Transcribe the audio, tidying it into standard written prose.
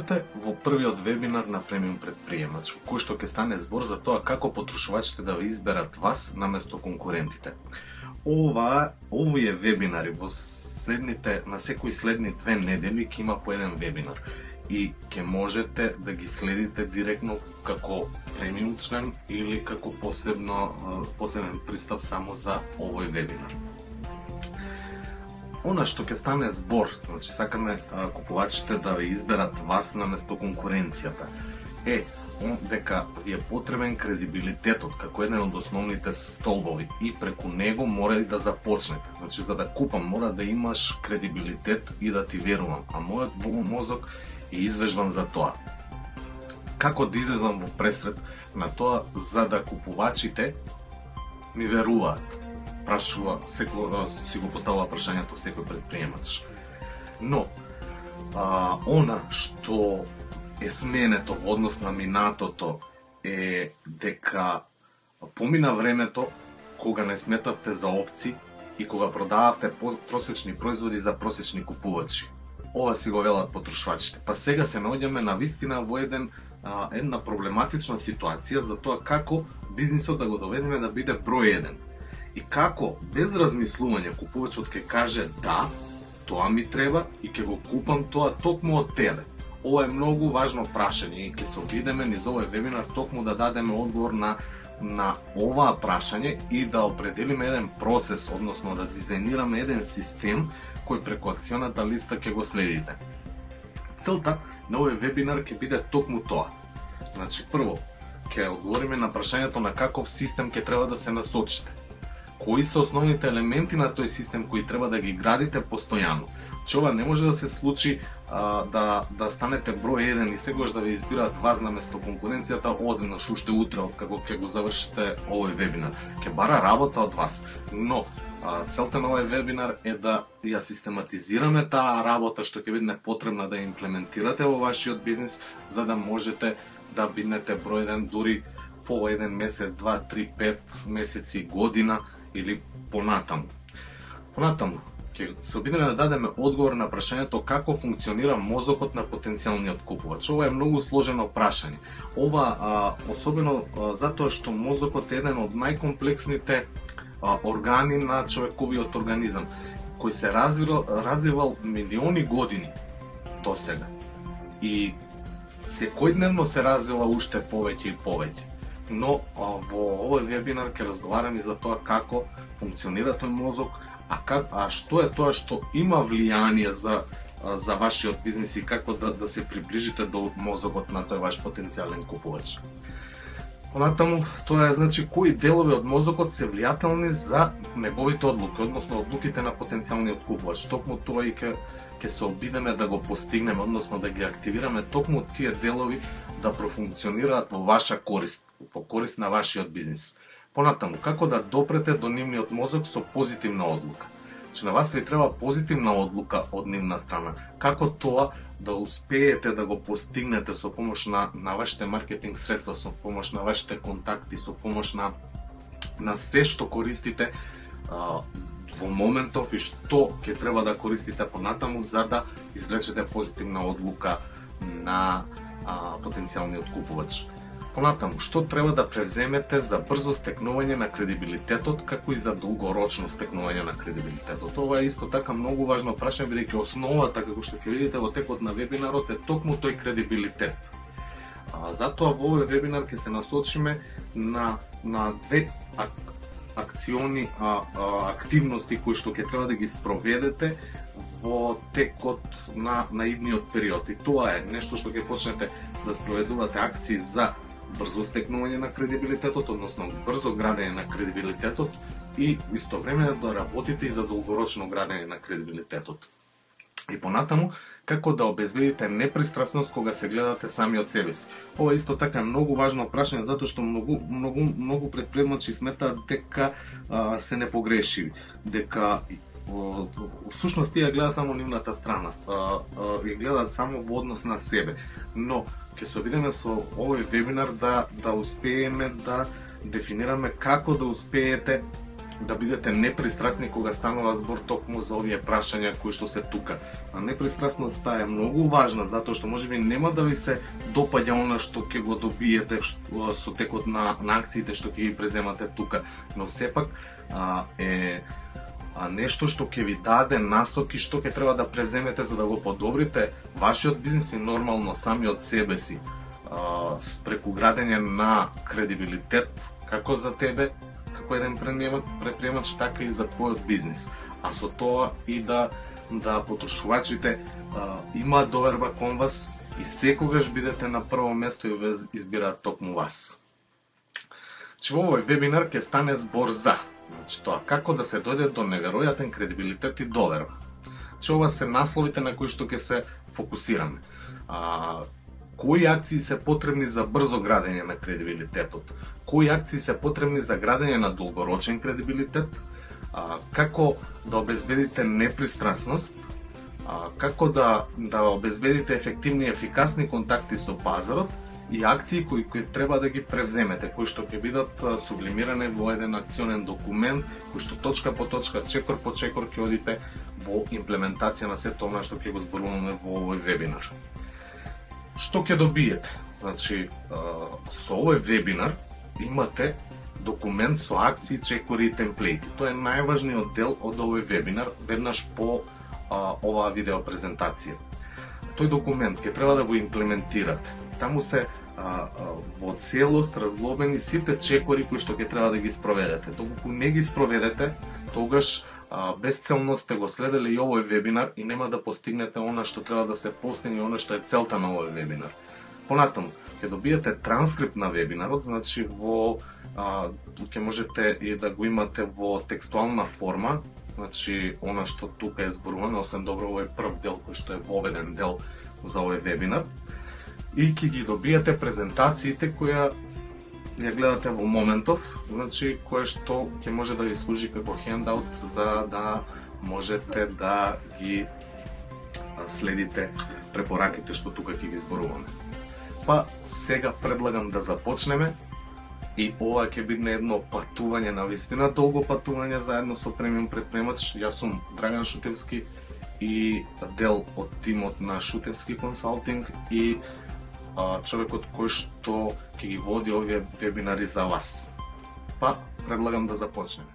Добродошли во првиот вебинар на Премиум предприемач, кој што ќе стане збор за тоа како потрошувачите да ви изберат вас наместо конкурентите. Овие вебинари на секои следни 2 недели ќе има по еден вебинар и ќе можете да ги следите директно како премиум член или како посебен пристап само за овој вебинар. Она што ќе стане збор, значи сакаме купувачите да ви изберат вас наместо конкуренцијата, е дека ви е потребен кредибилитетот како еден од основните столбови и преку него мора и да започнете. Значи за да купам мора да имаш кредибилитет и да ти верувам, а мојот мозок е извежбан за тоа. Како да излезам во пресред на тоа за да купувачите ми веруваат? Си го поставува прашањето секој предприемач. Но, она што е сменето во однос на минатото е дека помина времето кога не сметавте за овци и кога продававте просечни производи за просечни купувачи. Ова си го велат потрошвачите. Па сега се наоѓаме на вистина во една проблематична ситуација за тоа како бизнисот да го доведеме да биде број 1. И како, без размислување, купувачот ќе каже да, тоа ми треба и ќе го купам тоа токму од тебе. Ова е многу важно прашање и ќе се обидеме низ овој вебинар токму да дадеме одговор на оваа прашање и да определиме еден процес, односно да дизајнираме еден систем кој преку акционата листа ќе го следите. Целта на овој вебинар ќе биде токму тоа. Значи, прво, ќе одговориме на прашањето на каков систем ќе треба да се насочите. Кои се основните елементи на тој систем кои треба да ги градите постојано? Че ова не може да се случи да станете број 1 и секогаш да ви избираат вас наместо конкуренцијата одеднаш уште утре откако ќе го завршите овој вебинар. Ќе бара работа од вас, но целта на овој вебинар е да ја систематизираме таа работа што ќе биде потребна да ја имплементирате во вашиот бизнис за да можете да биднете број 1 дури по 1 месец, 2, 3, 5 месеци, година или понатаму. Понатаму ќе се обидеме да дадеме одговор на прашањето како функционира мозокот на потенцијалниот купувач. Ова е многу сложено прашање. Ова особено затоа што мозокот е еден од најкомплексните органи на човековиот организам, кој се развивал милиони години до сега. И секојдневно се развива уште повеќе и повеќе. Но во овој вебинар ќе разговараме за тоа како функционира тој мозок, а што е тоа што има влијание за вашиот бизнис и како да се приближите до мозокот на тој ваш потенцијален купувач. Понатаму, тоа е значи кои делови од мозокот се влијателни за неговите одлуки, односно одлуките на потенцијалниот купувач. Токму тоа и ќе се обидеме да го постигнеме, односно да ги активираме токму тие делови да профункционираат во ваша корист, во корист на вашиот бизнис. Понатаму, како да допрете до нивниот мозок со позитивна одлука. Че на вас ви треба позитивна одлука од нивна страна. Како тоа да успеете да го постигнете со помош на вашите маркетинг средства, со помош на вашите контакти, со помош на се што користите во моментов и што ќе треба да користите понатаму за да извлечете позитивна одлука на потенцијалниот купувач. Понатаму, што треба да превземете за брзо стекнување на кредибилитетот, како и за долгорочно стекнување на кредибилитетот? Ова е исто така многу важно прашање, бидејќи основата, како што ќе видите во текот на вебинарот, е токму тој кредибилитет. Затоа во овој вебинар ќе се насочиме на 2 акциони активности кои што ќе треба да ги спроведете во текот на идниот период. И тоа е нешто што ќе почнете да спроведувате акции за брзо стекнување на кредибилитетот, односно брзо градење на кредибилитетот и истовремено да работите и за долгорочно градење на кредибилитетот. И понатаму, како да обезбедите непристрасност кога се гледате сами од себе си. Ова е исто така многу важно прашање затоа што многу предприемачи сметаат дека се непогрешиви, дека всушност тие гледаат само нивната страна, ја гледаат само во однос на себе. Но ќе се обидеме со овој вебинар да успееме да дефинираме како да успеете да бидете непристрасни кога станува збор токму за овие прашања кои што се тука. А непристрасноста е многу важна, затоа што можеби нема да ви се допаѓа она што ќе го добиете со текот на акциите што ќе ги преземате тука, но сепак е нешто што ќе ви даде насоки што ќе треба да превземете за да го подобрите вашиот бизнис и нормално самиот себе си, преку градење на кредибилитет како за тебе, како еден предприемач, така и за твојот бизнис. А со тоа и да потрошувачите имаат доверба кон вас и секогаш бидете на прво место и ве избираат токму вас. Во овој вебинар ќе стане збор за тоа како да се дојде до неверојатен кредибилитет и доверба. Ова се насловите на кои што ќе се фокусираме. Кои акции се потребни за брзо градење на кредибилитетот? Кои акции се потребни за градење на долгорочен кредибилитет? Како да обезбедите непристрасност? Како да обезбедите ефективни и ефикасни контакти со пазарот? И акции кои треба да ги превземете, кои што ќе бидат сублимирани во еден акционен документ, кои што точка по точка, чекор по чекор ќе одите во имплементација на сето она што ќе го зборуваме во овој вебинар. Што ќе добиете? Значи, со овој вебинар имате документ со акции, чекори и темплети. Тоа е најважниот дел од овој вебинар, веднаш по оваа видеопрезентација. Тој документ ќе треба да го имплементирате. Таму се во целост разглобени сите чекори кои што ќе треба да ги спроведете. Доколку не ги спроведете, тогаш безцелно сте го следели и овој вебинар и нема да постигнете она што треба да се постигне, она што е целта на овој вебинар. Понатаму, ќе добиете транскрипт на вебинарот, значи ќе можете и да го имате во текстуална форма, значи она што тука е зборувано, освен добро овој прв дел кој што е воведен дел за овој вебинар. И ќе ги добиете презентациите која ја гледате во моментов, значи кое што ќе може да ви служи како хендаут за да можете да ги следите препораките што тука ќе ги зборуваме. Па сега предлагам да започнеме и ова ќе биде едно патување, навистина долго патување заедно со премиум предприемач. Јас сум Драган Шутевски и дел од тимот на Шутевски консалтинг и човекот кој што ќе ги води овие вебинари за вас. Па предлагам да започнеме.